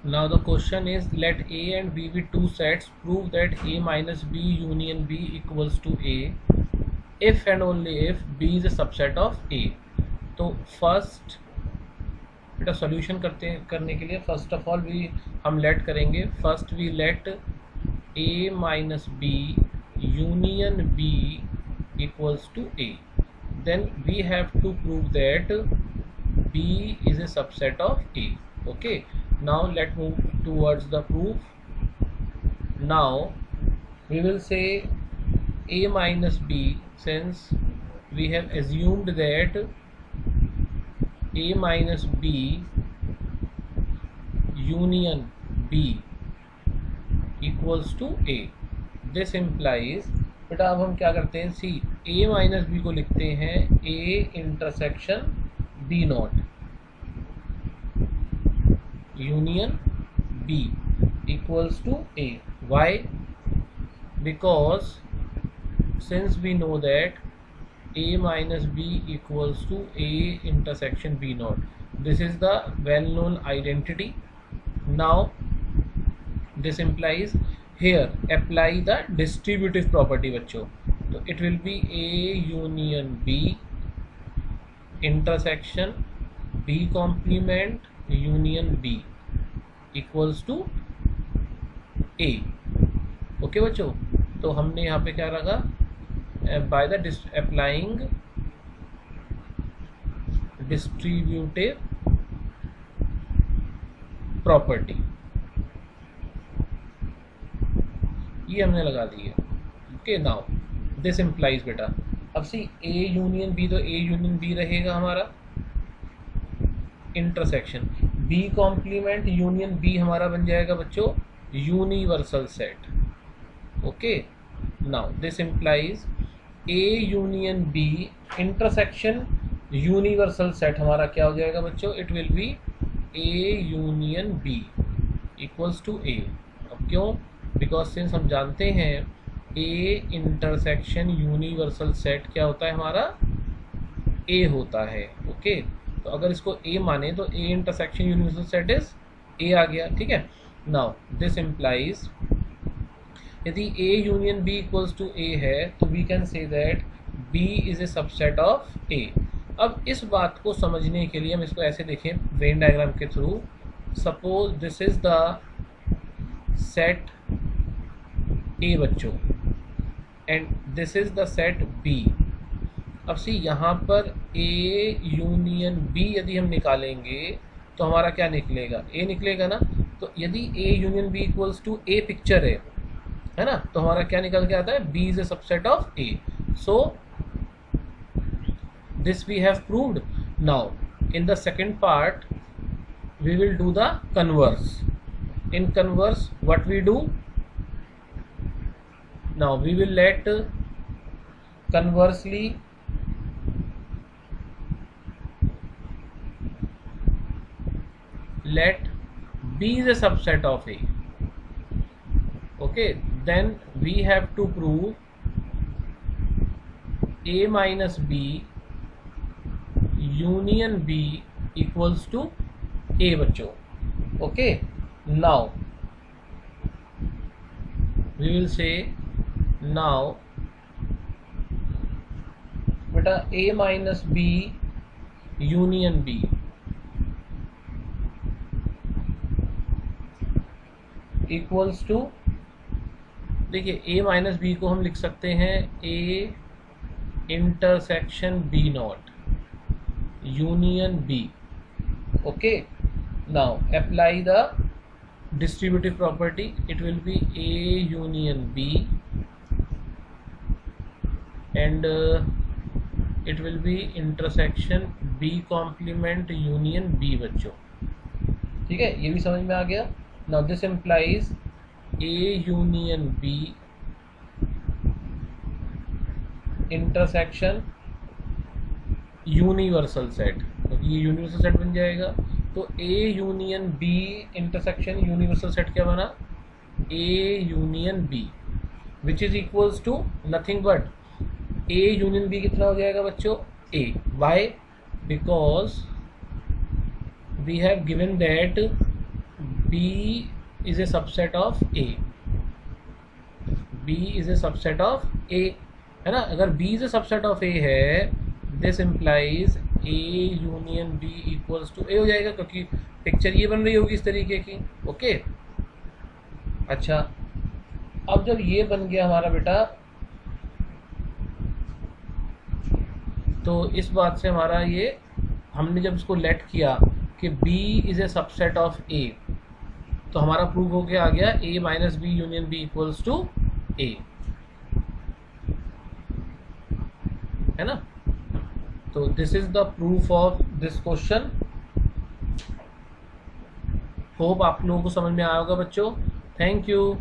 Now the question is, let A and B be two sets. Prove that A minus B union B equals to A if and only if B is a subset of A. तो first बेटा solution करने के लिए first of all हम let करेंगे. First we let A minus B union B equals to A. Then we have to prove that B is a subset of A. Okay. Now let's move towards the proof. Now we will say A minus B, since we have assumed that A minus B union B equals to A. This implies, बेटा अब हम क्या करते हैं, सी A minus B को लिखते हैं A intersection B not union B equals to A. Why? Because since we know that A minus B equals to A intersection B naught, this is the well known identity. Now this implies, here apply the distributive property बच्चों. तो it will be A union B intersection B complement union B equals to A. Okay बच्चों, तो हमने यहाँ पे क्या रखा, by the applying distributive property, ये हमने लगा दी है. ओके. नाउ दिस इम्प्लाइज बेटा, अब सी A यूनियन B, तो A यूनियन B रहेगा हमारा intersection, B complement union B हमारा बन जाएगा बच्चों universal set. Okay. Now this implies A union B intersection universal set हमारा क्या हो जाएगा बच्चों, it will be A union B equals to A. अब क्यों? बिकॉज सिंस हम जानते हैं A इंटरसेक्शन यूनिवर्सल सेट क्या होता है हमारा, A होता है. ओके. तो अगर इसको A माने तो A intersection universal set is A आ गया. ठीक है. नाउ दिस इम्प्लाइज, यदि A union B equals to A है तो we can say that B is a subset of A. अब इस बात को समझने के लिए हम इसको ऐसे देखें वेन डायग्राम के through. Suppose this is the set A बच्चों and this is the set B. अब सी यहाँ पर A यूनियन B यदि हम निकालेंगे तो हमारा क्या निकलेगा, A निकलेगा ना. तो यदि A union B equals to A picture है ना, तो हमारा क्या निकल के आता है, B is a subset of A. So this we have proved. Now in the second part we will do the converse. In converse what we do, now we will let conversely let B is a subset of A. Okay, then we have to prove A minus B union B equals to A बच्चों. Okay, now we will say, now बेटा A minus B union B equals to, देखिए A minus B को हम लिख सकते हैं A intersection B not union B. Okay. Now apply the distributive property, it will be A union B and it will be intersection B complement union B बच्चों. ठीक है, ये भी समझ में आ गया. Now this implies A union B intersection universal set, क्योंकि ये यूनिवर्सल सेट बन जाएगा. तो A union B intersection universal set क्या बना, A union B, which is equals to nothing but A union B कितना हो जाएगा बच्चों, A. Why? Because we have given that B is a subset of A, B is a subset of A, है ना। अगर B is a subset of A है, this implies A union B equals to A हो जाएगा, क्योंकि picture ये बन रही होगी इस तरीके की। ओके, अच्छा, अब जब ये बन गया हमारा बेटा, तो इस बात से हमारा ये, हमने जब इसको लेट किया कि B is a subset of A, तो हमारा प्रूफ हो गया, आ गया A minus B union B equals to A, है ना। तो this is the proof of this question. Hope आप लोगों को समझ में आया होगा बच्चों। Thank you.